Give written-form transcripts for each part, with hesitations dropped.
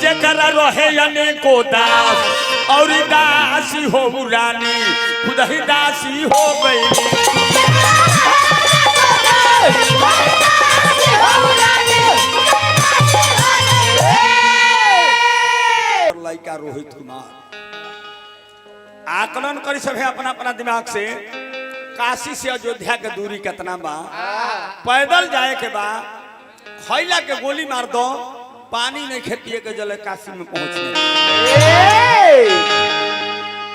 जेकरा रहे अनेको दास और दासी हो रानी खुद ही दासी हो गई। लड़का रोहित कुमार आकलन करी सब है अपना अपना दिमाग से काशी से अयोध्या के दूरी कितना बा, पैदल जाए के बा, खैला के गोली मार दो पानी नहीं खेतिए के जले काशी में पहुंचने।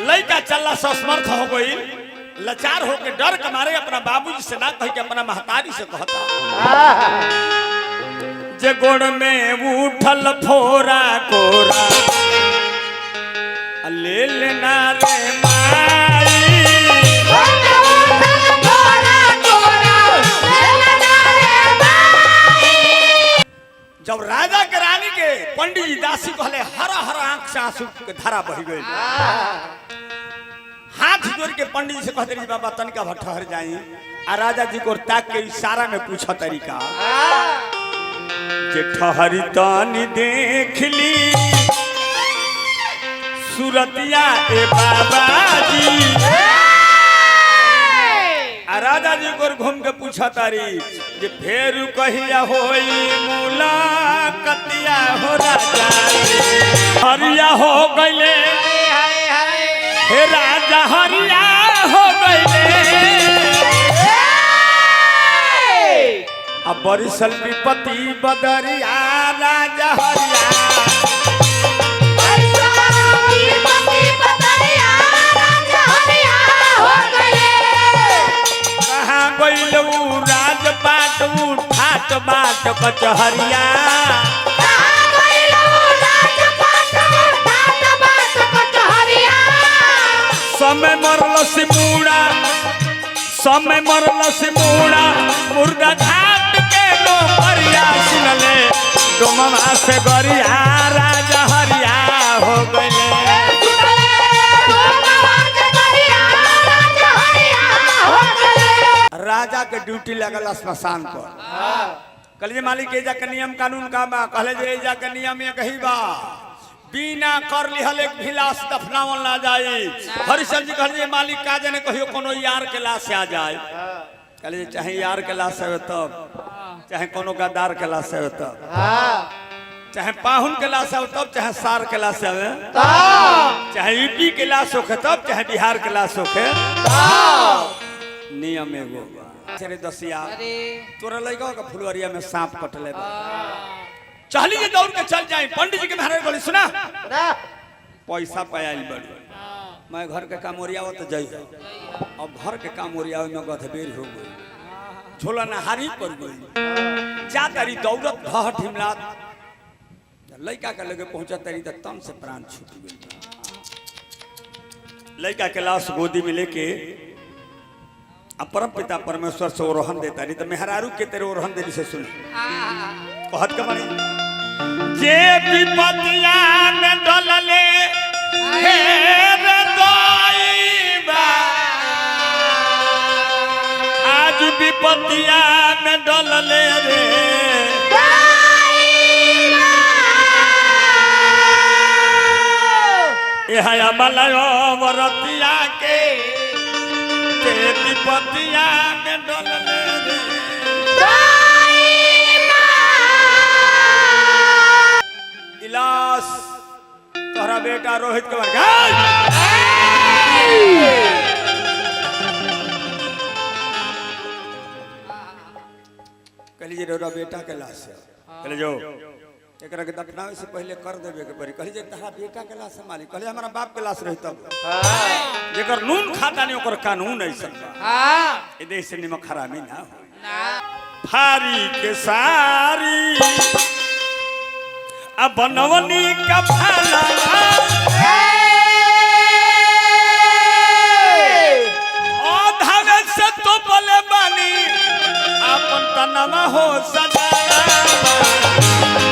लड़का चलना समर्थ हो गई, लाचार होके डर के मारे अपना बाबूजी से ना कह के अपना महतारी से कहता जे गोड़ में उठल फोरा कोरा ले लेना रे माई। जब राजा के रानी के पंडित जी दासी कहले हरा हरा आंख से आंसू के धारा बह गई। हाथ जोड़ के पंडित जी से कहते रही बाबा तनिका ठहर जाई। आ राजा जी को ताक के इशारा में पूछा तरीका जे ठहरी तनी देख ली सूरतिया ए बाबा जी। राजा जी को घूम के पूछा तारी जे फेर कहिया होई मुलाकातिया हो राजा हरिया हो गईले हे राजा हरिया हो गईले। अब बरिसल विपत्ति बदरिया राजा हरिया राजपाट उठाट बाट कचहरिया समय मरल सिमूड़ा मुर्गा घाट के डोमरिया सुनले डोमवा से गरिया राजा हरिया हो गए। राजा के ड्यूटी लगल श्मशान पर। कहले मालिक ए जाके नियम कानून का बा, कहले जे ए जाके नियम ये कही बा बिना कर लिहल एक भिलास दफनावल ना जाए। हरिशन जी कहले मालिक का जने कहियो कोनो यार के लाश से आ जाए। कहले चाहे यार के लाश आवे तब, चाहे कोनो गद्दार के लाश आवे तब, चाहे पाहुन के लाश आवे तब, चाहे सार के लाश आवे तब, चाहे यूपी के लाश होखे तब, चाहे बिहार के लाश होखे तब। नियम एगो चले दसिया तोरा लइका का फुलवरिया में सांप कटले चली जे दौड़ के चल जाए। पंडित जी के महाराज बोली सुना पैसा पायल बड़ी मैं घर के काम ओरियावत तो जाई। अब घर के काम ओरियावे में गधबेर हो गई, झोला नहारी पर गई जा तारी दौड़त घहट हिमलात लइका के लगे पहुंचा तारी त तन से प्राण छूट गई। लइका के लाश गोदी में लेके परम पिता परमेश्वर से ओरोहन देता नहीं तो मेहरारू के तेरे ओरोहन देने से सुन कहत के मानी जे विपतिया में डलले हे रे दोईबा आज विपतिया में डलले रे दोईबा यह मलयो वरतिया के विपतिया में डलले रे इलास तोहरा बेटा रोहित के मर गया। कहली जे रोरा बेटा के लाश है कहले जो एकरा के दफनावे से पहले कर देबे के पड़ी। कहली जे तोहरा बेटा के लाश मालिक कहले हमारा बाप के लाश रही तब जेकर नून खाता नहीं ओकर कानून ऐसा ए देश से निमक हरामी ना हो फारी के सारी अब बनवनी का भाला ओ धावे से तो बोले बानी अपन तनमा हो सदा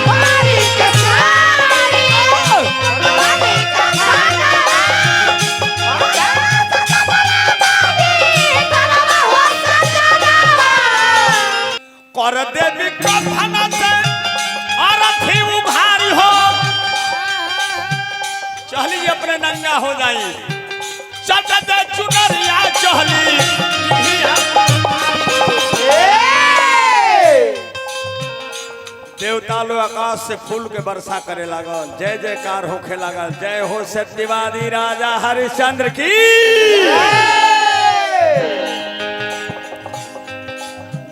फारी के सारी बनवनी का भाला कर देवी कफन से और थी उघारी हो में नंगा हो जाई चटत चुनरिया चहली देवता लोग आकाश से फूल के वर्षा करे लागल जय जयकार होखे लागल जय हो सत्यवादी राजा हरिश्चंद्र की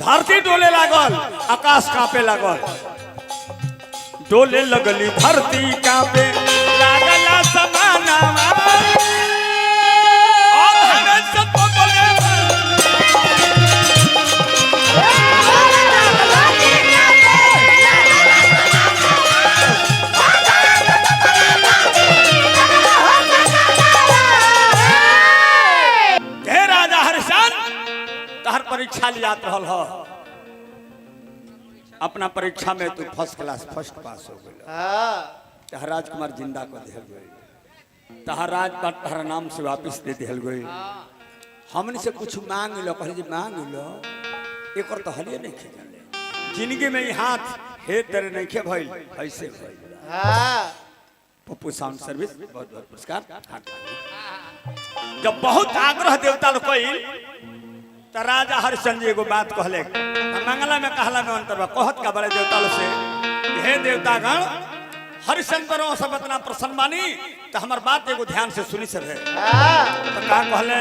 धरती डोले लागल आकाश कांपे लागल डोले लगली धरती कांपे लागल समाना और हमें सब बोले परीक्षा लियात रहल हो अपना परीक्षा में तू फर्स्ट क्लास फर्स्ट पास हो गई तहर राजकुमार जिंदा को दिहल गई तहर राजपाट तहर नाम से वापस दे दिहल गई हमने से कुछ मांग लो कहले जी मांग लो एक और तो हलिए नहीं खेले जिंदगी में हाथ हे तेरे नहीं खे भइल ऐसे भइल पप्पू साउंड सर्विस बहुत बहुत पुरस्कार जब बहुत आग्रह देवता लोग कोई तो राजा हरिश्चंद्र एगो बात कहले मंगला में कहला में अंतर बा कहत का बड़े देवता लोग से हे देवतागण हरिश्चंद्र सब इतना प्रसन्न बानी तो हमार बात एगो ध्यान से सुनी सब है तो का कहले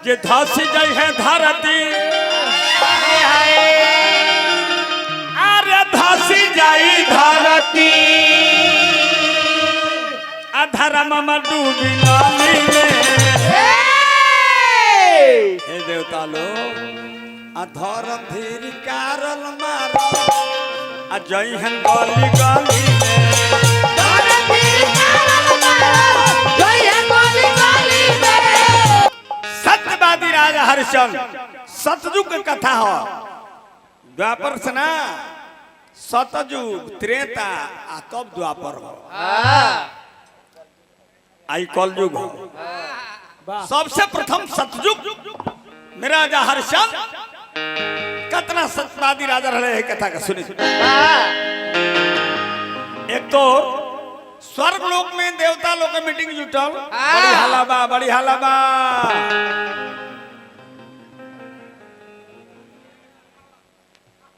जे धसी जाई है धरती अरे धसी जाई धरती अधर्म में डूबी नाली में हे देवता लोग अधर्म धीर कारल मारो अजय हन गली गली में सत्यवादी राजा हरिश्चंद्र सतयुग की कथा हो द्वापर से ना सतयुग त्रेता आ तब द्वापर हो आई कलयुग हो सबसे प्रथम सतयुग मेरा राजा हरिश्चंद्र कितना सत्यवादी राजा रहे है कथा का सुनी एक तो स्वर्ग लोक में देवता लोग के मीटिंग जुटल बड़ी हालाबा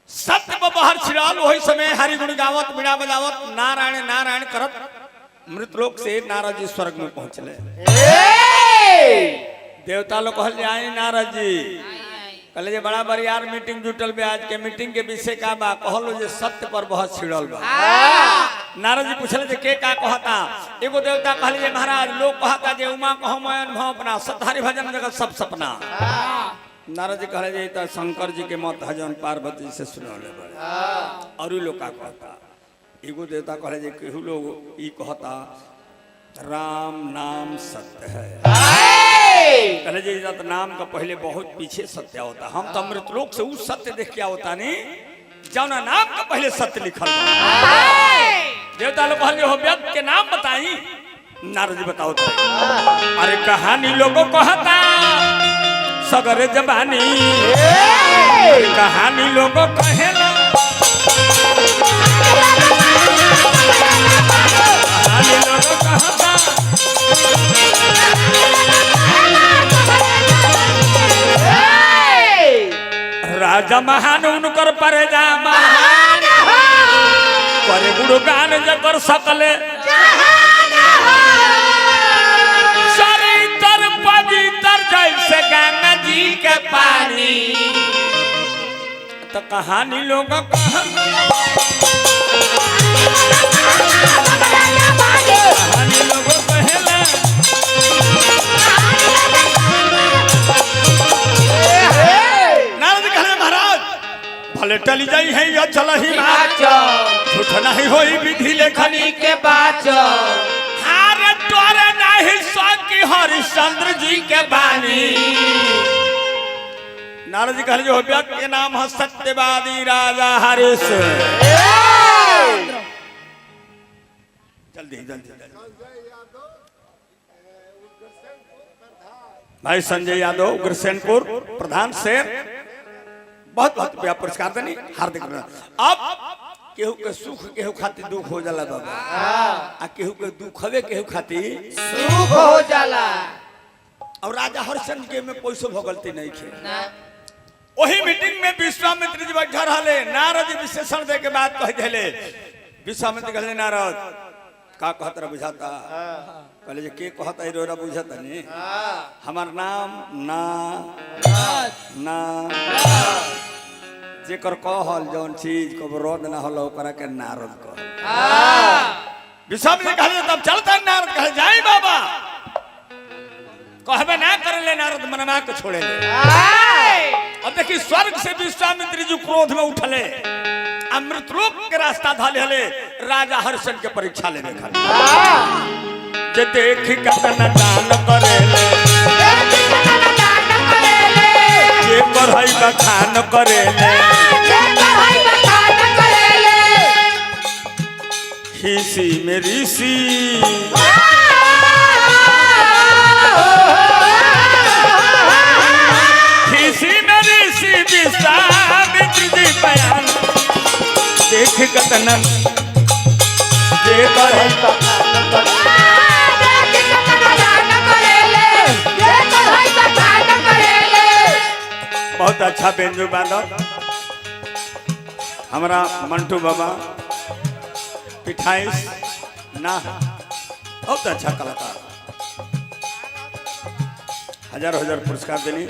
सत्य बहर छिड़ाल वही समय हरि गुण गावत बीड़ा बजावत नारायण नारायण करत मृत लोक से नारद जी स्वर्ग में पहुंचले देवता लोग कहल जाए नारद जी कहले बड़ा बरियार मीटिंग जुटल बे आज के मीटिंग के विषय का बा कहलो जे सत्य पर बहुत छिड़ल बा नारद जी पूछले जे के का कहता एगो देवता कहले जे महाराज लोग कहता जे उमा कहो मैं अनुभव अपना सतहरि भजन जगत सब सपना नारद जी कहले जे त शंकर जी के मत हजन पार्वती से सुनले बड़े और लोग का कहता एगो देवता कहले जे केहू लोग ई कहता राम नाम सत्य है कहले जी नाम का पहले बहुत पीछे सत्य होता हम तो अमृत लोक से उस सत्य देख क्या होता नहीं जौना नाम का पहले सत्य लिखल देवता लोग कहले हो व्यक्ति के नाम बताई नारद जी बताओ तो अरे कहानी लोगों कहता सगरे जबानी कहानी लोगों कहेला कहानी लोगों कहता राजा महान उनकर परे जा महान करे गुणगान जकर सकले चरित्र पवित्र जैसे गंगा जी के पानी तो कहानी लोग कहानी लोग कहेला भले टली जाई है या चल ही झूठ नहीं होई विधि लेखनी के बाच हार तोरे नहीं सकी हरिश्चंद्र जी के बानी नारद जी कहले जो व्यक्ति के नाम है सत्यवादी राजा हरिश जल्दी भाई संजय यादव उग्रसेनपुर प्रधान शेर बहुत बहुत पुरस्कार देनी हार्दिक अब केहू के सुख केहू खातिर दुख हो जाला बाबा आ केहू के दुखवे केहू खातिर सुख हो जाला। और राजा हरिश्चंद्र के में पैसो भगलती नहीं थे। वही मीटिंग में विश्वामित्र जी बैठा रहे। नारद जी विशेषण दे के बात कह दिले। विश्वामित्र कहले नारद का कहत रह बुझाता कहले जे के कहत है रोरा बुझाता नहीं हमार नाम ना ना जेकर कहल जौन चीज को रद ना होला ओकरा के नारद कह। विश्वामित्र कहले तब चलता नारद कहे जाई बाबा कहबे ना कर ले नारद मनमा के छोड़े ले। अब देखिए स्वर्ग से विश्वामित्र जी क्रोध में उठले अमृतलोक के रास्ता धाले हले राजा हरिश्चंद्र के परीक्षा लेने खातिर जे देख कतना दान करे ले जे करहई बखान करे ले हिसी में ऋषि विश्वामित्र जी बयान देख कतना जे करहई बहुत अच्छा बेंजू बादल हमारा मंटू बाबा पिठाइस ना बहुत अच्छा कलाकार हजार हजार पुरस्कार देनी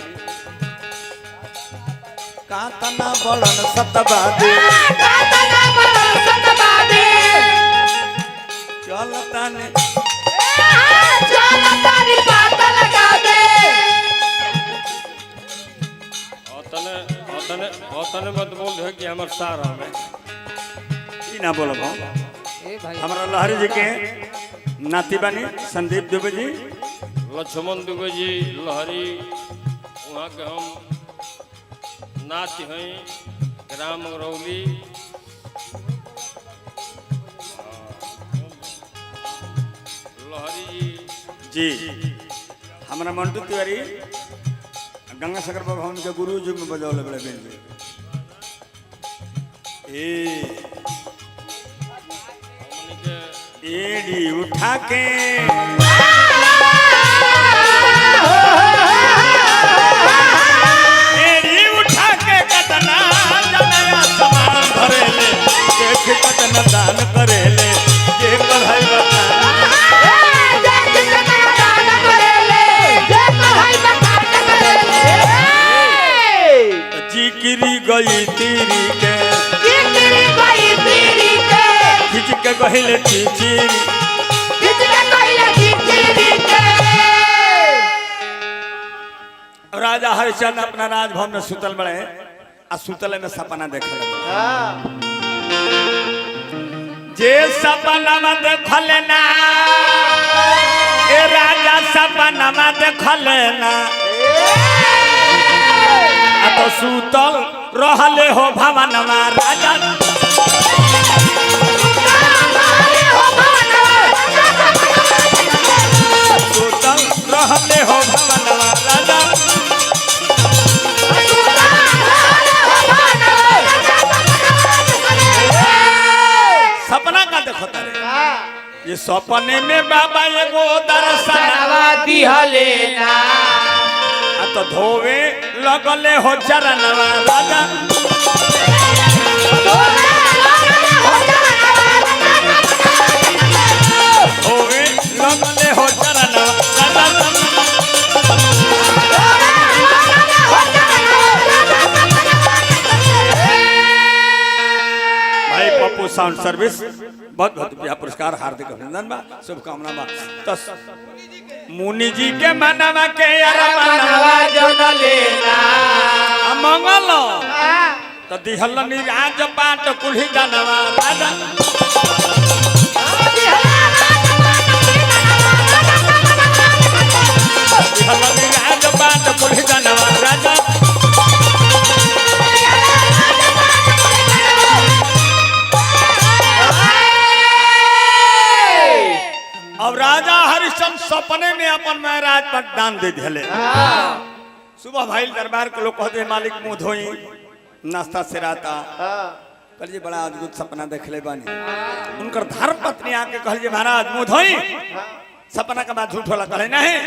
कातना बड़न सतबादे चलता ने तने मत बोल दे कि हमर सार हमें ई ना बोलब हमरा लहरी जी के नाती बानी संदीप दुबे जी लक्ष्मण दुबे जी लहरी वहाँ के हम नाती हैं ग्राम रौली लहरी जी हमारा मंटू तिवारी गंगा सागर भवन के गुरु जी में बजौले बड़े बेन जी एडी उठा के एडी उठा के कतना जनया समान भरेले देख कतना दान करेले जे करहई बखान जिक्री गई तीरी के खिंच के कहले चिचिरी राजा हरिश्चंद्र अपना राजभवन में सुतल बड़े आ सुतले में सपना देखे जे सपना में देखले ना ए राजा सपना में देखले ना तो सुतल रहले हो भवन में राजा सुतल रहले हो भवन में राजा सपना का देखो तारे ये सपने में बाबा एगो दर्शन दिहले ना तो धोवे लगले हो चरणवा राजा धोवे लगले हो चरणवा राजा भाई पप्पू साउंड सर्विस बहुत बहुत रुपया पुरस्कार हार्दिक अभिनंदन बा शुभकामना बा तो मुनि जी के मनवा के मनवा जन लेना मंगल तो दिहल राज पाट कुल्ही दानवा राजा दिहल राज पाट कुल्ही दानवा राजा अब राजा हरिश्चंद्र सपने में अपन महाराज पर दान दे दिले। सुबह भाई दरबार के लोग कहते मालिक मुंह धोई नाश्ता से राता कहल जी बड़ा अद्भुत सपना देखले बानी उनकर धर्म पत्नी आके कहल जी महाराज मुंह धोई सपना के बाद झूठ होला कहले नहीं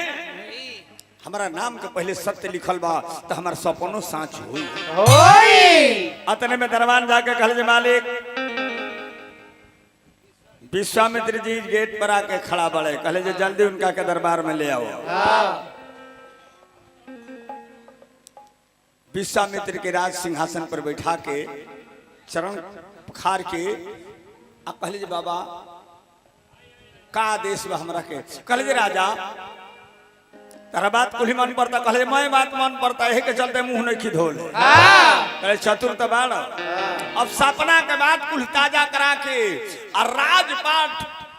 हमारा नाम के पहले सत्य लिखल बा तो हमार सपनों साँच हुई अतने में दरबार जाके कहल जी मालिक विश्वामित्र जी गेट पर आके खड़ा बड़े कहले जे जल्दी उनका के दरबार में ले आओ विश्वामित्र के राज सिंहासन पर बैठा के चरण खार के आ कहले जे बाबा का आदेश बा हमरा के कहले जे राजा तारा बात कुल मन पड़ता कहले मैं बात मन पड़ता है के चलते मुंह नहीं खिधोल कहले चतुर तो बाड़ अब सपना के बाद कुल ताजा करा के और राजपाट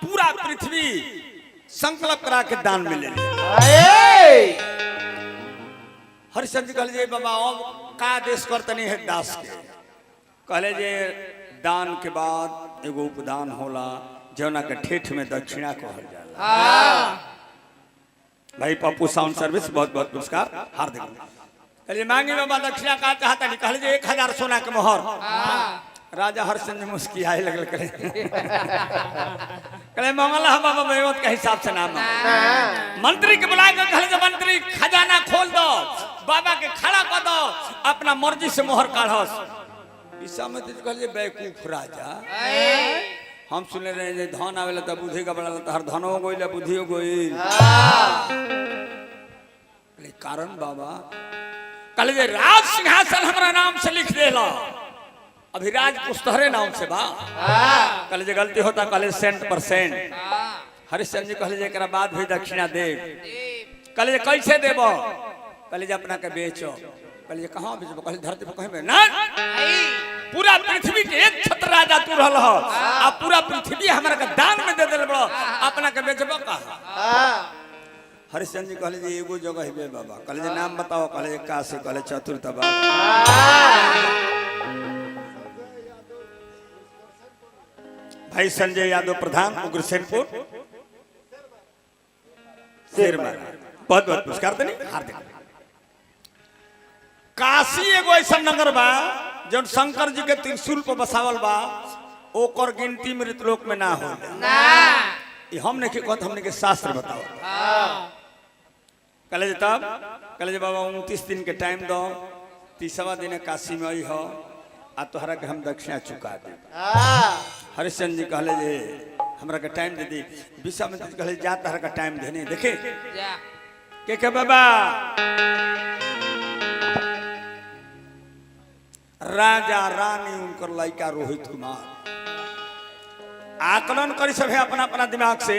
पूरा पृथ्वी संकल्प करा के दान में ले हरिश्चंद्र कहले जे बाबा अब का आदेश करतनी है दास के कहले जे दान के बाद एगो उपदान होला जौना के ठेठ में दक्षिणा कहल जाला भाई पप्पू साउंड सर्विस बहुत बहुत पुरस्कार हार्दिक कहले मांगी बाबा दक्षिणा का चाहता नहीं कहले जे 1000 सोना के मोहर राजा हरिश्चंद्र मुस्कियाए लगल करे कहले मंगल है बाबा मेवत के हिसाब से नाम मंत्री के बुला के कहले जे मंत्री खजाना खोल दो बाबा के खड़ा कर दो अपना मर्जी से मोहर काढ़स विश्वामित्र कहले जे बेवकूफ राजा हम सुने रहे जे धन आवेला त बुद्धि का बड़ा हर धनो गोइला बुद्धियो गोइल ले कारण बाबा कहले जे राज सिंहासन हमरा नाम से लिख देला अभी राज पुस्तहरे नाम से बा कहले जे गलती होता कहले 100% हरिश्चंद्र जी कहले जे एकरा बाद भी दक्षिणा दे कहले जे कैसे देबो कहले जे अपना के बेचो कहले जे कहां बेचबो कहले धरती पर कहीं में ना पूरा पृथ्वी के एक छत्र राजा तू रहल हो आ पूरा पृथ्वी हमरा के दान में दे देल बड़ो अपना के बेचबो कहां हरिश्चंद्र जी कहले जे एगो जगह है बाबा कहले जे नाम बताओ कहले जे काशी कहले चतुर्थ बाबा भाई संजय यादव प्रधान उग्रसेनपुर शेरमा बहुत बहुत पुरस्कार देनी हार्दिक काशी एगो ऐसा नगर बा जौन शंकर जी के त्रिशूल पर बसावल बा ओकर गिनती मृतलोक में ना हो ये हम नहीं कहत हमने के शास्त्र बताओ कहले जे तब कहले जे बाबा 29 दिन के टाइम दो 30वां दिन काशी में आई हो आ तोहरा के हम दक्षिणा चुका दे हरिश्चंद्र जी कहले जे हमरा के टाइम दे दी विश्वामित्र जी कहले जा तोहरा का टाइम देने देखे के बाबा राजा रानी उनकर लड़का रोहित कुमार आकलन करी सभे अपना अपना दिमाग से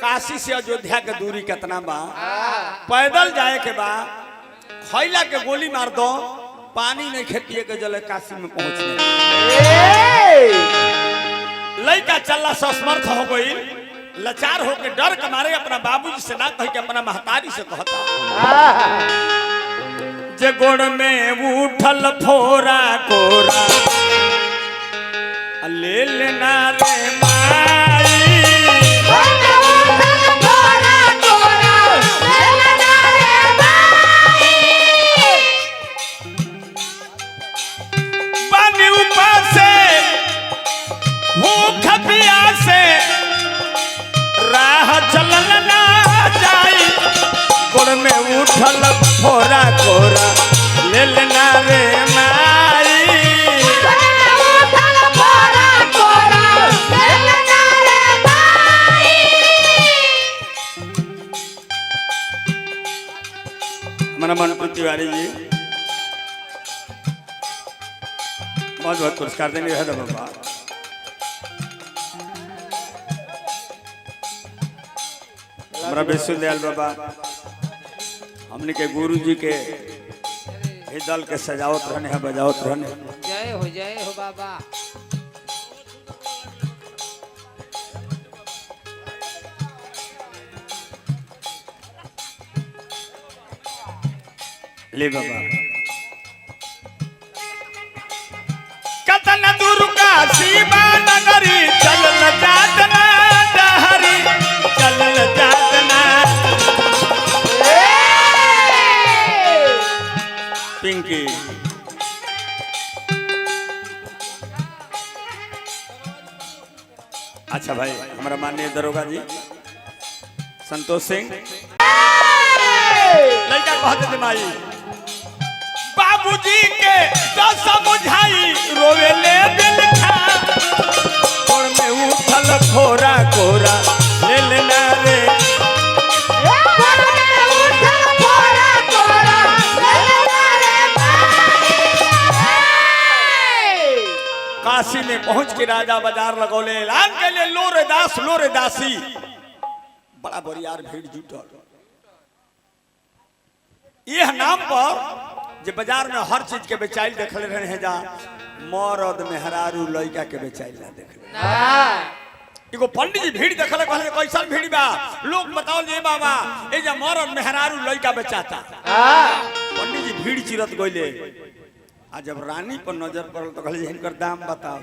काशी से अयोध्या के दूरी कितना बा पैदल जाए के बा खैला के गोली मार दो पानी नहीं खेतिए के जले काशी में पहुंचने लड़का चलला समर्थ हो गई लाचार होके डर के मारे अपना बाबूजी से ना कह के अपना महतारी से कहता जे गोड़ में उठल फोरा कोरा ले लेना रे माई पानी ऊपर से भूख प्यासे राह चलल ना जाई गोड़ में उठल फोरा कोरा ले लेना रे माई हमारा मनपुर तिवारी जी बहुत बहुत पुरस्कार देंगे बाबा हमारा विश्वदयाल बाबा हमने के गुरु जी के दल के सजावत रहने है बजावत रहने जय हो बाबा ले बाबा कतन दुर्गा शिवा नगरी चलल जातना डहरी चलल जातना पिंकी भाई हमारा माननीय दरोगा जी संतोष सिंह लड़का कहते थे माई बाबूजी के तो समझाई रोवे ले दिल खा और में उठल खोरा कोरा ले लेना रे काशी में पहुंच के राजा बाजार लगौले ऐलान के लिए लो रे दासी बड़ा बरियार भीड़ जुटल यह नाम पर जे बाजार में हर चीज के बेचाइल देखले रहे हैं जा मरद मेहरारू लड़का के बेचाइल ना देखले एगो पंडित जी भीड़ देखले कहले कैसन भीड़ बा लोग बताओ जे बाबा ए जे मरद मेहरारू लड़का बेचाता पंडित जी भीड़ चिरत गइले आ जब रानी पर नजर पड़ल तो कहले इनकर दाम बताओ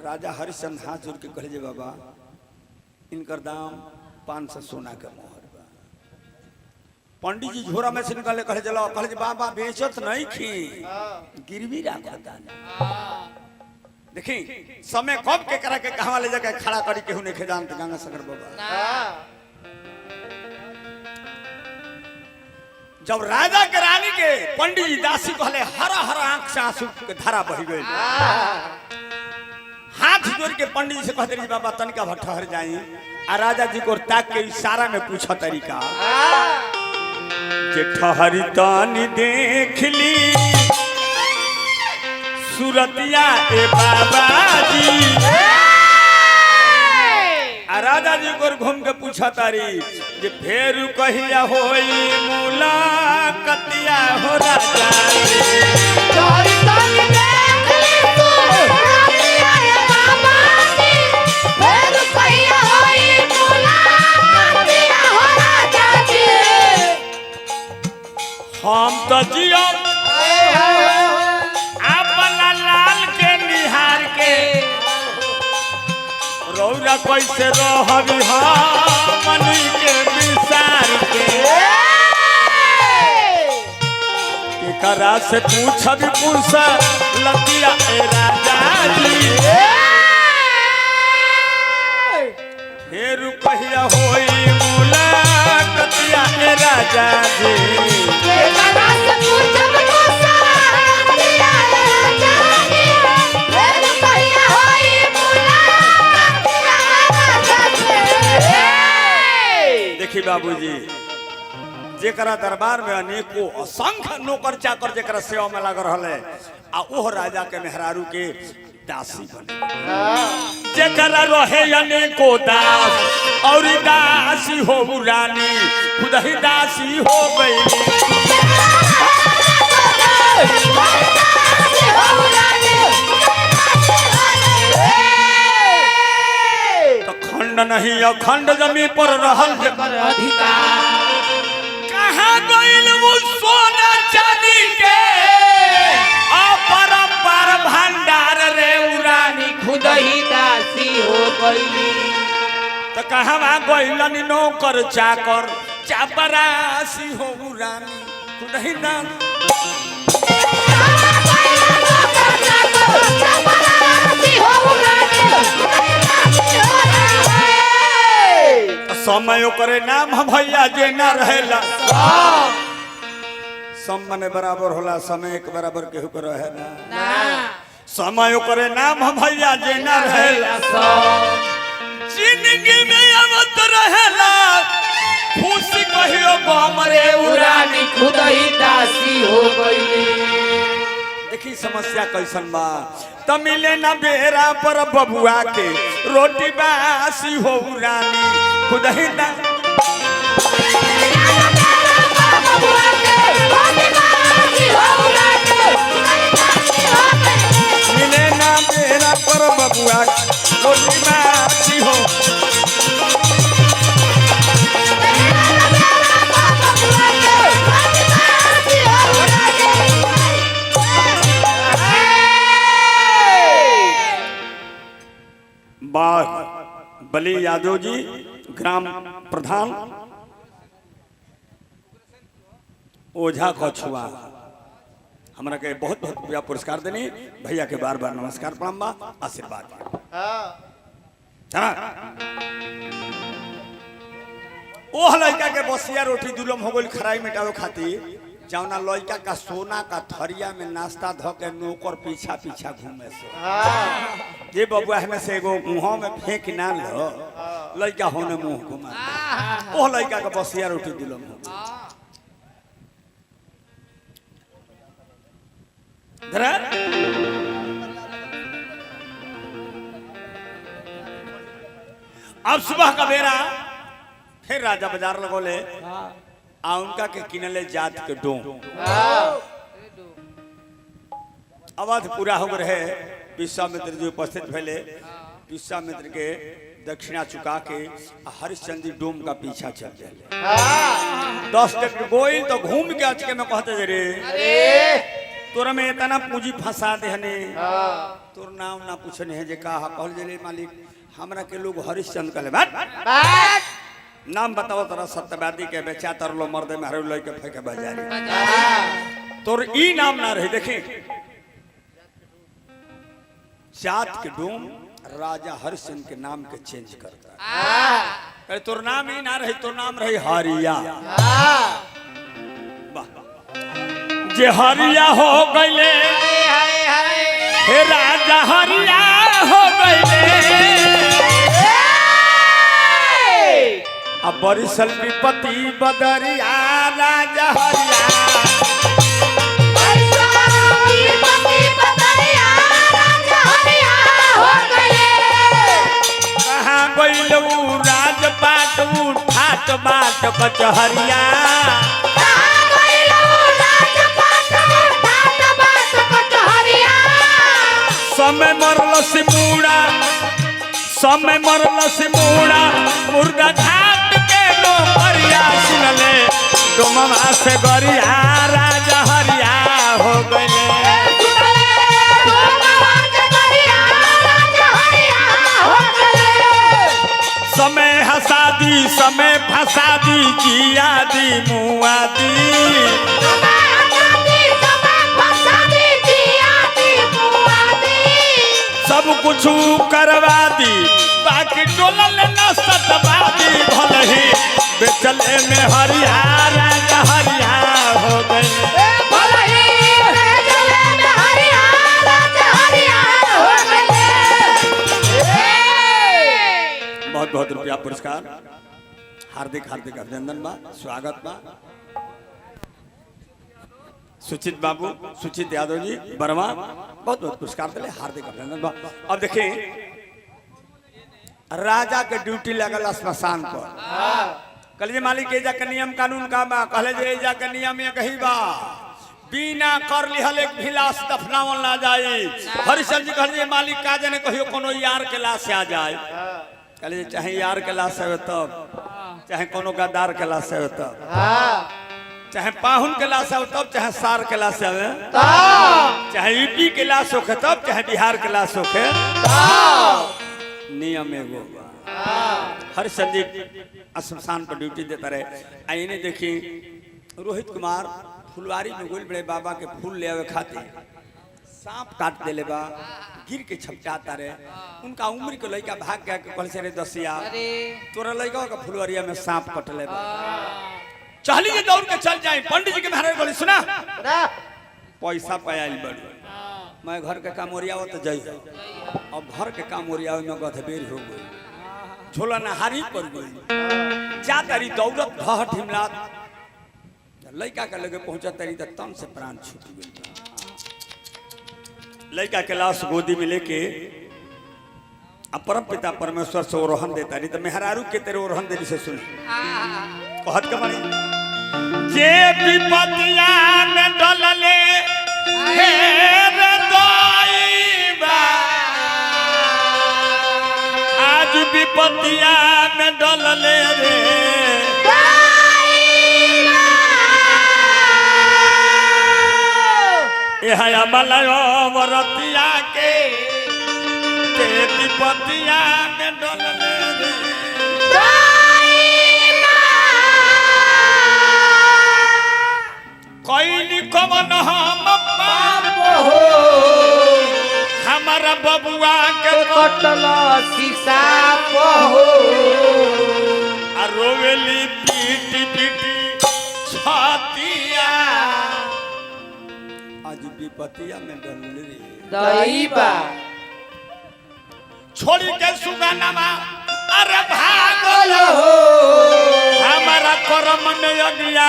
राजा हरिश्चंद्र हाथ जोड़ के कहले जे बाबा इनकर दाम 500 सोना के मोहर बा पंडित जी झोरा में से निकाले कहले चलो कहले जे बाबा बेचत नहीं खी गिरवी रखता देखी समय कब के करा के कहां ले जाके खड़ा करी केहू नहीं जानत गंगा सागर बाबा जब राजा के रानी के पंडित जी दासी कहले हरा हरा आंख से आंसू के धारा बह गई हाथ जोड़ के पंडित जी से कहते रही बाबा तनिका ठहर जाई आ राजा जी को ताक के इशारा में पूछा तरीका जे ठहरी तनी देख ली सूरतिया ए बाबा जी आ राजा जी को घूम के पूछा तारी जे फेर कहिया होई मुलाकातिया हो राजा हम तो जियो अपना लाल के निहार के रौरा कैसे रहबी हमनी के विसार के एकरा से पूछबी पूछा लतिया ए राजा जी फेर कहिया होई मुलाकातिया ए राजा जी देखी बाबूजी जेकरा दरबार में अनेकों असंख्य नौकर चाकर जेकरा सेवा में लग रहे आ ओह राजा के मेहरारू के दासी बने जेकरा रहे अनेकों दास और दासी हो रानी खुद ही दासी हो गई तो खंड नहीं अखंड जमीन पर रहल कहाँ गइल वो सोना चांदी के अपरंपार भंडार रे उरानी खुद ही दासी हो गई तो कहाँ गइलन नौकर चाकर चापरासी हो उरानी खुद ही ना समय करे नाम हम भैया जे ना रहेला सम मने बराबर होला समय एक बराबर केहू के रहे ना समय करे नाम हम भैया जे ना रहेला जिंदगी में आवत रहेला खुशी कहियो गम रे उरानी खुद ही दासी हो गई देखी समस्या कैसन बा त मिले ना बेरा पर बबुआ के रोटी बासी हो रानी खुद ही ना मिले ना बेरा पर बबुआ रोटी बासी हो बली यादव जी ग्राम प्रधान ओझा कछुआ हमरा के बहुत बहुत रुपया पुरस्कार देनी भैया के बार बार नमस्कार प्रणाम बा आशीर्वाद। ओह लड़का के बसिया रोटी दुलम हो गई खराई मिटावे खातिर जौना लड़का का सोना का थरिया में नाश्ता ध के नौकर पीछा पीछा घूमे से ये बबुआ में से एगो मुँह में फेंक ना लो लड़का होने मुँह घुमा ओह लड़का का बसिया रोटी दुलम हो अब सुबह का बेरा फिर राजा बाजार लगोले आ उनका के किनले जात के डोम अवध पूरा हो रहे विश्वामित्र जी उपस्थित भेले विश्वामित्र के दक्षिणा चुका के हरिश्चंद्र डोम का पीछा चल गए 10 तक गोइल तो घूम के अचके में कहते रे तोरा में इतना पूंजी फंसा दे हने तोर नाम ना पूछने है जे का कहल जले मालिक हमरा के लोग हरिश्चंद्र कहले बात नाम बताओ तोरा सत्यवादी के बेचा तरलो मर्दे में हरे लई के फेंके बाजारी तोर ई नाम ना रहे देखे जात के डोम राजा हरिश्चंद्र के नाम के चेंज करता है तोर नाम ही ना रहे तोर नाम रहे हरिया जे हरिया हो गईले हे राजा हरिया हो गईले अब बरिसल विपत्ति बदरिया राजा हरिया कहाँ गईल राजपाट उठाट बाट कचहरिया समय मरल सिमूड़ा मुर्गा घाट के नौकरिया सुनले डोमवा से गरिया राजा हरिया हो गईले समय हसादी समय फसादी जिया दी मुआ दी सब कुछ करवा दी बाकी डोलल न सतवा दी भले ही बेचले में हरिया राजा हरिया हो गए बहुत बहुत रुपया पुरस्कार हार्दिक हार्दिक अभिनंदन बा स्वागत बा सुचित बाबू सुचित यादव जी वर्मा बहुत बहुत पुरस्कार दिले हार्दिक अभिनंदन बा अब देखिए राजा के ड्यूटी लगल श्मशान पर कहले मालिक एजा के नियम कानून का बा कहले जे एजा के नियम ये कही बा बिना कर लिहल एक भिलास दफनावल ना जाए हरिश्चंद्र जी कहले मालिक का जाने कहियो कोनो यार के लाश से आ जाए कहले चाहे यार के लाश से तब चाहे कोनो गद्दार के लाश से तब चाहे पाहुन के लाश हो तब चाहे सार के लाश आवे चाहे यूपी के लाश होखे तब चाहे बिहार के लाश होखे नियम एगो हरिश्चंद्र जी श्मशान पर ड्यूटी देता रहे आईने देखी रोहित कुमार फुलवारी में गोल बड़े बाबा के फूल ले आवे खातिर सांप काट देले बा गिर के छपटाता रहे उनका उम्र के लड़का भाग गया के कहले रे दसिया तोरा लड़का के फुलवारिया में सांप कटले बा चली ये दौड़ के चल जाए पंडित जी के महाराज बोले सुना पैसा पायल बड़ी मैं घर के काम ओरियाव तो जाई अब घर के काम ओरियाव में गधबेर हो गई झोला नहारी पर गई जा तारी दौड़त घहट हिमलात लड़का के लगे पहुंचा तारी तो तन से प्राण छूट गई लड़का के लाश गोदी में लेके परम पिता परमेश्वर से ओरोहन देता रही तो मेहरारू के तेरे ओरोहन देने से सुनी कहत के मानी जे विपतिया में डलले हेर दोईबा आज विपतिया में डलले रे यह मलयो वरतिया के विपतिया में डलले रे कोई कमन हम पाप हो हमारा बबुआ के कटल शीशा विपतिया में डलली रे दही बा छोड़ी के सुगनमा अरे भागल लागल हो हमारा कर्म में अगिया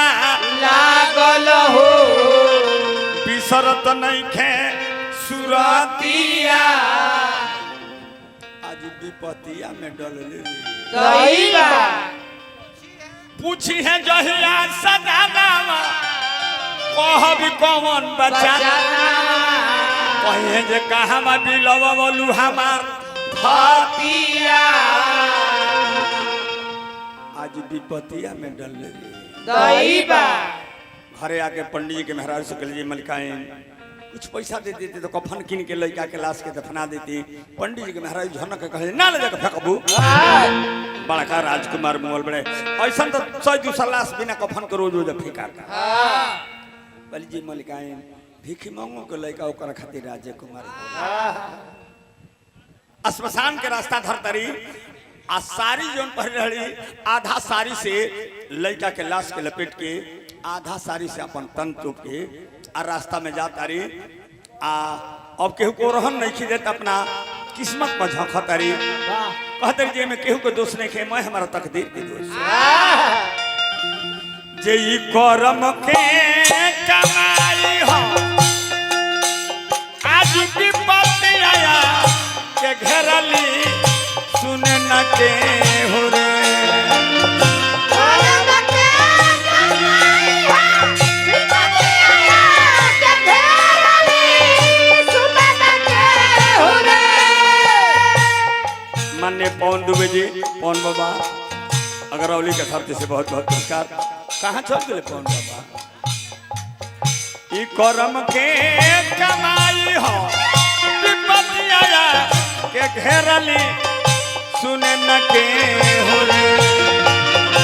लागल हो बिसरत नहीं खे सुरतिया आज विपतिया में डलली रे दही बा पूछी है जहिया सजानावा कहब कौन बचाना कहे जे कहां बिलवा बोलू हमार हतिया आज विपतिया में डल रे दही बा घरे आके पंडित जी के महाराज से कल जी मलिकाइन कुछ पैसा दे देते तो कफन किन के लड़का के लाश के दफना देती पंडित जी के महाराज झनक के कहे ना ले जाके फेंकबू बड़का राजकुमार मोल बड़े ऐसा तो 100-200 लाश बिना कफन के रोज रोज फेंका बल जी मलिकाइन भीखी मांगो के लड़का ओकर खातिर राजे कुमार श्मशान के रास्ता धरतरी आ सारी जोन पहर रही आधा साड़ी से लड़का के लाश के लपेट के आधा साड़ी से अपन तन तोप के आ रास्ता में जाता रही आ अब केहू को रहन नहीं खींचत अपना किस्मत पर झोंकतारी कहते जे में केहू को दोष नहीं खे मैं हमारा तकदीर के दोष जे ई करम के कमाई हो आज विपत्ति आया के घेरली सुने न के हो रे मान्य पवन दुबे जी पवन बाबा अगरौली के धरती से बहुत बहुत पुरस्कार कहाँ चल गए पवन बाबा ई करम के कमाई हो विपत्ति आया के घेरली सुने न के हो रे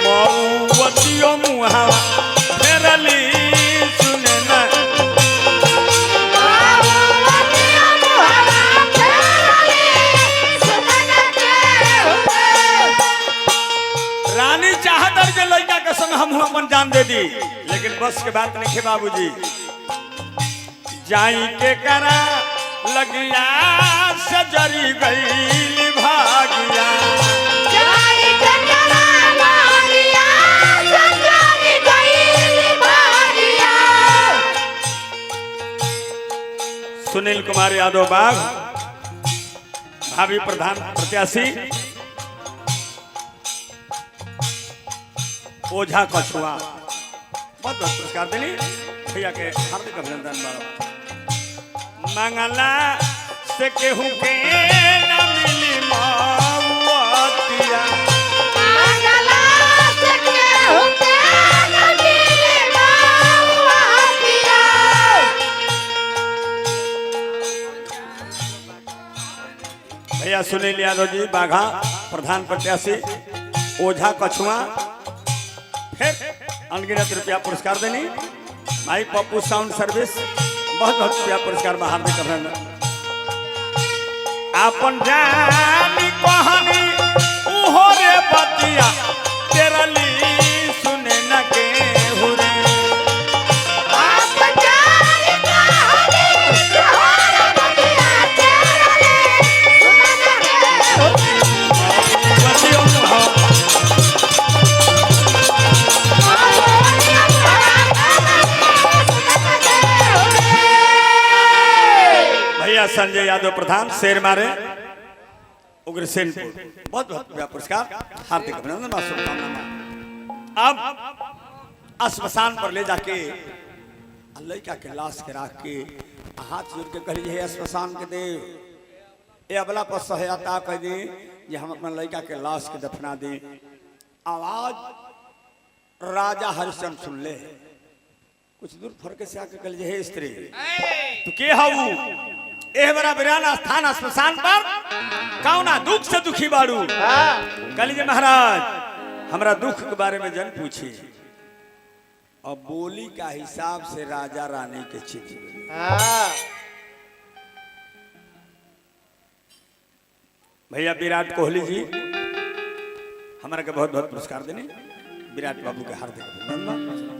मऊवतियों मुहावा घेरली सुने न रानी चाहत के लड़का के संग हम अपन जान दे दी लेकिन बस के बात नहीं खे बाबूजी जाई के करा लगिया सजरी गई भागिया सुनील कुमार यादव बाग भावी प्रधान प्रत्याशी ओझा कछुआ बहुत बहुत पुरस्कार देनी भैया के हार्दिक अभिनंदन बाबा मंगला से केहू के न मिली मऊवतिया भैया सुनील यादव जी बाघा प्रधान प्रत्याशी ओझा कछुआ फिर अनगिनत रुपया पुरस्कार देनी भाई पप्पू साउंड सर्विस बहुत बहुत रुपया पुरस्कार में हार्दिक अभिनंदन अपन जानी कहानी उहो रे बतिया तेरली सुने न के हुरे संजय यादव प्रधान शेर मारे उग्रसेनपुर बहुत बहुत पुरस्कार हार्दिक अभिनंदन शुभकामना। अब श्मशान पर ले जाके लड़का के लाश के राख के हाथ जोड़ के कही है श्मशान के देव ये अबला पर सहायता कह दे जे हम अपना लड़का के लाश के दफना दे। आवाज राजा हरिश्चंद्र सुन ले कुछ दूर फरके से आके कल हे स्त्री तो के हाउ एह बड़ा बिरान स्थान श्मशान पर कौना दुख से दुखी बाड़ू कल जे महाराज हमरा दुख के बारे में जन पूछी अब बोली का हिसाब से राजा रानी के चिट्ठी भैया विराट कोहली जी हमारा के बहुत बहुत पुरस्कार देने विराट बाबू के हार्दिक अभिनंदन।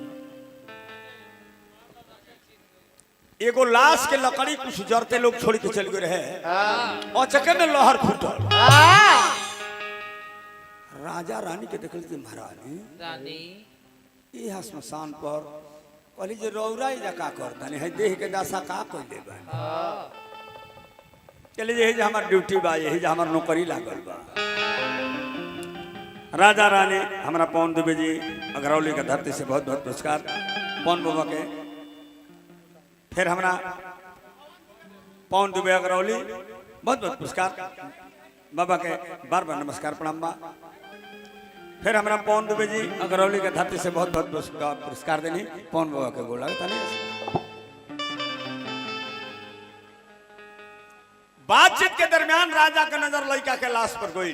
एगो लाश के लकड़ी कुछ जरते लोग छोड़ के चल गए रहे और चक्कर में लहर फूटल। राजा रानी के देखल के महारानी रानी ये श्मशान पर कहली जे रौरा इजा का करता नहीं है देह के दशा का कोई देबा चले जे हमार ड्यूटी बा यही जे हमार नौकरी लागल बा। राजा रानी हमारा पवन दुबे जी अगरौली का धरती से बहुत बहुत पुरस्कार पवन बाबा के। फिर हमारा पवन दुबे अगरौली बहुत बहुत पुरस्कार बाबा के बार बार नमस्कार प्रणाम बा। फिर हमारा पवन दुबे जी अगरौली के धरती से बहुत बहुत पुरस्कार देनी पवन बाबा के गोला बातचीत के दरमियान राजा का नजर लड़का के लाश पर गई।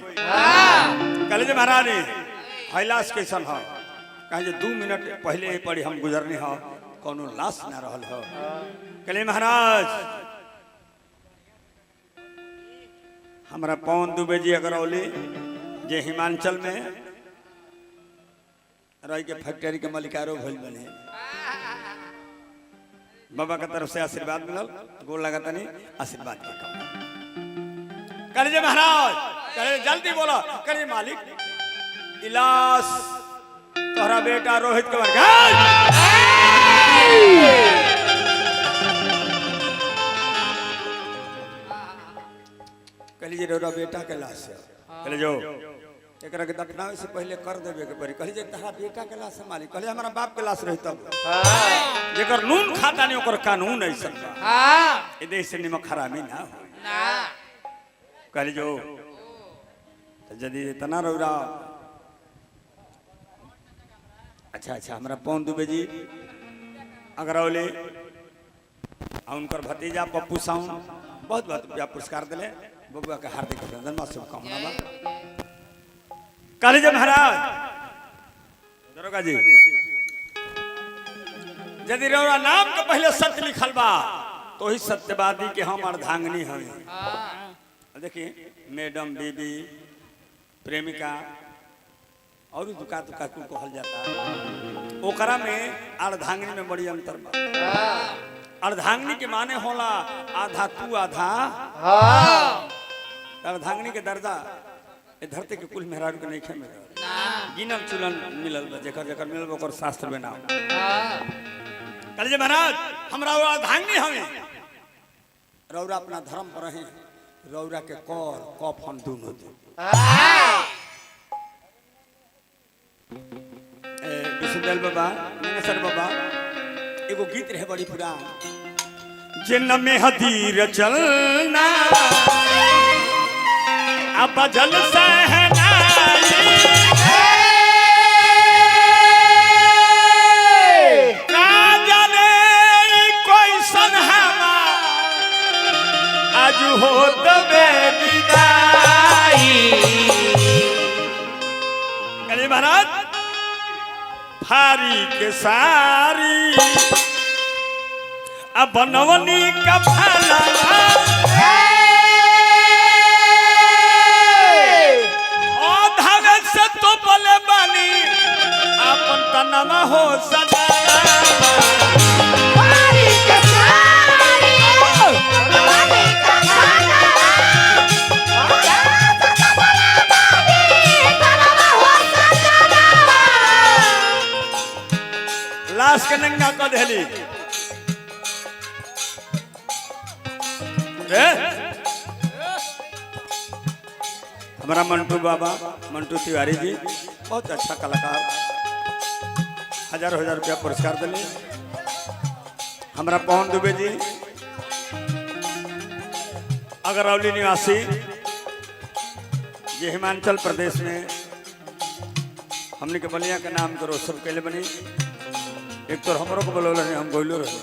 कहले जे महाराज लाश कैसन हो कहे 2 मिनट पहले पड़ी हम गुजरनी हो कोनो लाश ना रहल हो। कहले महाराज हमारा पवन दुबे जी अगरौली जे हिमांचल में रही के फैक्ट्री के मलिकारो भइल बने बाबा के तरफ से आशीर्वाद मिलल गोल लगाता नहीं आशीर्वाद के कम। कहले जे महाराज कहले जल्दी बोलो कहले मालिक इलास तोहरा बेटा रोहित के कहली जे रोरा बेटा के लाश है कहले जो एकरा के दफनावे से पहले कर देवे के पड़ी। कहली जे तोहरा बेटा के लाश है मालिक कहले हमारा बाप के लाश रही तब जेकर नून खाता नहीं ओकर कानून ऐसा ए देश से निमक हरामी ना हो ना कहली जो यदि इतना रौरा अच्छा अच्छा हमारा पवन दुबे जी अगरौली उनकर भतीजा पप्पू साउंड बहुत बहुत पुरस्कार दिले बबुआ के हार्दिक अभिनंदन शुभकामना। कहली जे महाराज दरोगा जी यदि रौरा नाम के पहले सत्य लिखल बा तो ही सत्यवादी के हम अर्धांगिनी हमें देखिए मैडम बीबी प्रेमिका और दुका दुका कुल कहल जाता ओकरा में अर्धांगिनी में बड़ी अंतर बा। अर्धांगिनी के माने होला आधा तू आधा अर्धांगिनी के दर्जा ए धरती के कुल मेहरारू के नहीं खे में गिनल चुलन मिलल बा जेकर जेकर मिलल ओकर शास्त्र में नाम। कहले जे महाराज हमरा अर्धांगिनी हमें रौरा अपना धर्म पर रहे रौरा के कर कफ हम दोनों दे विष्णुदयाल बाबा नंगेश्वर बाबा एगो गीत रहे बड़ी पुरान जिन में हदीर चलना अब जल सहनाई कोई सनहमा आज हो तबे विदाई। कहले महाराज फारी के सारी अब बनवनी का फला से तो बोले बानी अपन तनमा हो सदा लाश के नंगा को देली हमारा मंटू बाबा मंटू तिवारी जी बहुत अच्छा कलाकार हजारों हजार रुपया पुरस्कार दिले। हमारा पवन दुबे जी अगरौली निवासी ये हिमाचल प्रदेश में हमने के बलिया के नाम करो सब कैले बनी एक तो हमरो को बोलो हम गोइलो रहे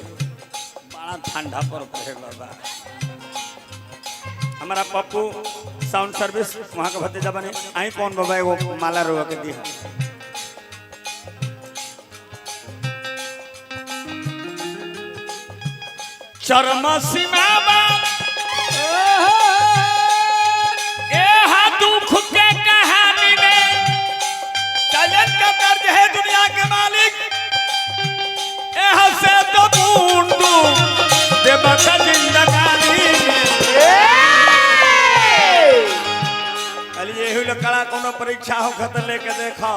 बड़ा ठंडा पर रहे बाबा। हमारा पप्पू साउंड सर्विस वहाँ का भतीजा बने आई कौन बाबा वो माला रोवा के दी चरम सीमा ए सेवक जिंदगानी कल यही कड़ा कोनो परीक्षा हो खत लेके देखा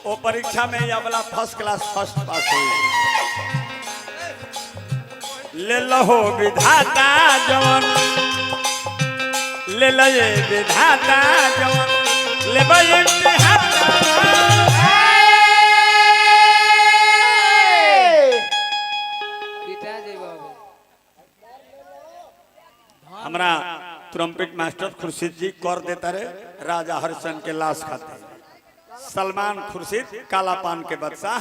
वो परीक्षा में या वाला फर्स्ट क्लास फर्स्ट पास हुई ले लो विधाता जवन ले लो ये विधाता जवन ले हमरा ट्रम्पेट मास्टर खुर्शीद जी कर देता रे राजा हरिश्चंद्र के लाश खाते सलमान खुर्शीद काला पान के बादशाह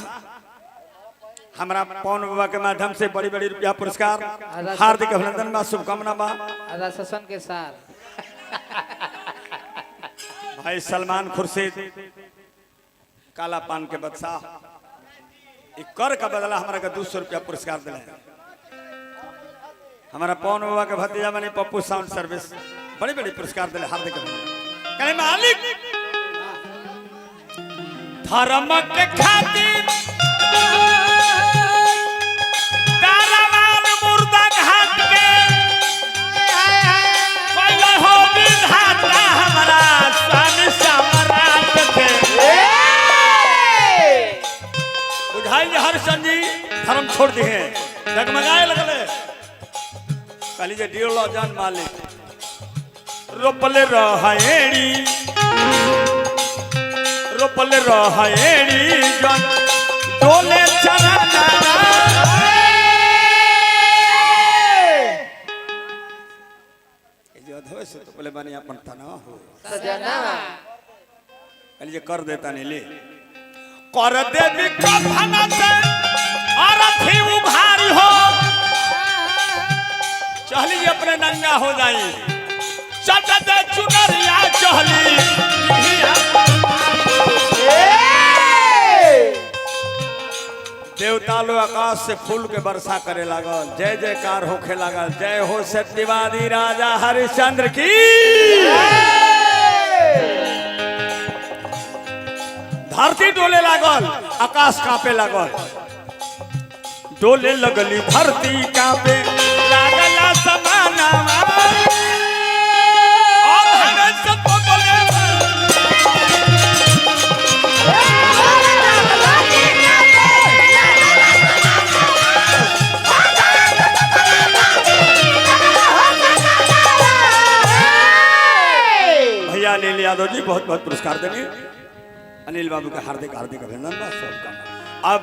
हमारा पवन बाबा के माध्यम से बड़ी बड़ी रुपया पुरस्कार हार्दिक अभिनंदन बा शुभकामना बा शशन के साथ भाई सलमान खुर्शीद काला पान के बादशाह कर का बदला हमारा का 200 रुपया पुरस्कार दिले हमारा पवन बाबा के भतीजा बनी पप्पू साउंड सर्विस बड़ी बड़ी पुरस्कार दिले हार्दिक अभिनंदन मालिक धर्म के खातिर मुर्दा घाट के हो विधाता हमारा स्वामी सम्राट के बुझाई हरिश्चंद्र जी धर्म छोड़ दिए डगमगाए लगले कल जे डियोलो जान मालिक रोपले रहेड़ी जन डोले चराना जो अधवे से तो बोले बनी अपन तना हो सजना कल जे कर देता नहीं ले कर देवी कफना से और थी उघारी हो चहली अपने नंगा हो जाई चटते चुनरिया चहली देवता लोग आकाश से फूल के वर्षा करे लागल जय जयकार होखे लागल जय हो सत्यवादी राजा हरिश्चंद्र की धरती डोले लागल आकाश कांपे लागल डोले लगली धरती कांपे लागला समाना और हमें सब बोले भैया अनिल यादव जी बहुत बहुत पुरस्कार देंगे अनिल बाबू का हार्दिक हार्दिक अभिनंदन बा सबका अब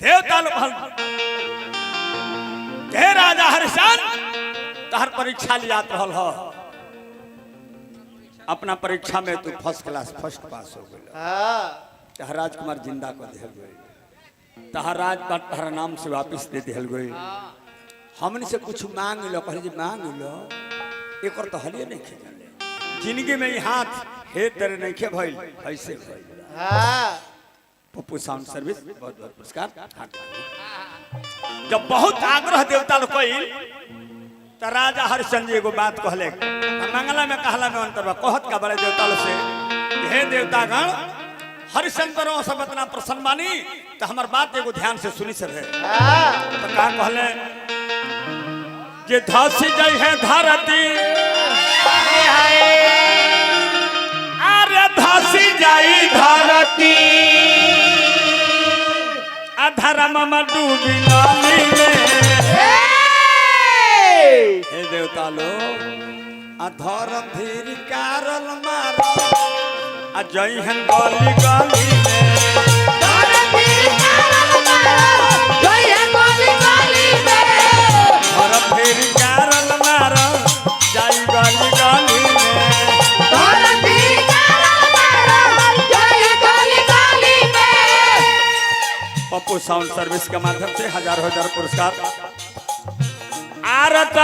देवता लोग हे राजा हरिश्चंद्र तहर परीक्षा लियात रहल हो अपना परीक्षा में तू फर्स्ट क्लास फर्स्ट पास हो गई तहर राजकुमार जिंदा को दिहल गई तहर राजपाट तहर नाम से वापस दे दिहल गई हमने से कुछ मांग लो कहले जी मांग लो एक और तो हलिए नहीं खे जिंदगी में ही हाथ हे तेरे नहीं खे भइल ऐसे भइल पप्पू साउंड सर्विस बहुत बहुत पुरस्कार जब बहुत आग्रह देवता लोग कइल त राजा हरिश्चंद्र जी एगो बात कहले मंगला में कहला में अंतर बा कहत का बड़े देवता लोग से हे देवतागण हरिश्चंद्र सब इतना प्रसन्न बानी तो हमार बात एगो ध्यान से सुनी सब है तो का कहले जे धसी जाई है धरती अरे धसी जाई धरती अधर्म में डूबी नाली में हे देवता लोग अधर्म धीर कारल मारो आ जई हन गली गली में धर्म धीर कारल मारो जई हन गली गली में धर्म धीर कारल मारो जई गली गली में धर्म धीर कारल मारो जई गली गली में पप्पू साउंड सर्विस के माध्यम से हजारों हजार पुरस्कार आरत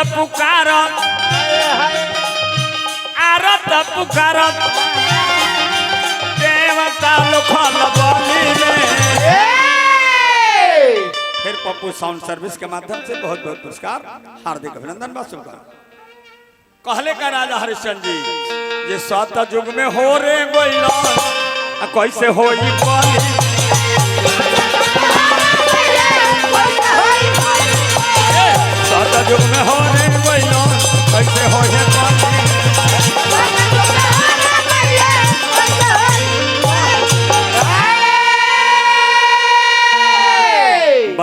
पुकारत देवता लोखल बलि में फिर पप्पू साउंड सर्विस के माध्यम से बहुत बहुत पुरस्कार हार्दिक अभिनंदन बा शुभकामना कहले का राजा हरिश्चंद्र जी ये 7 युग में हो रे गोइला कैसे होई बलि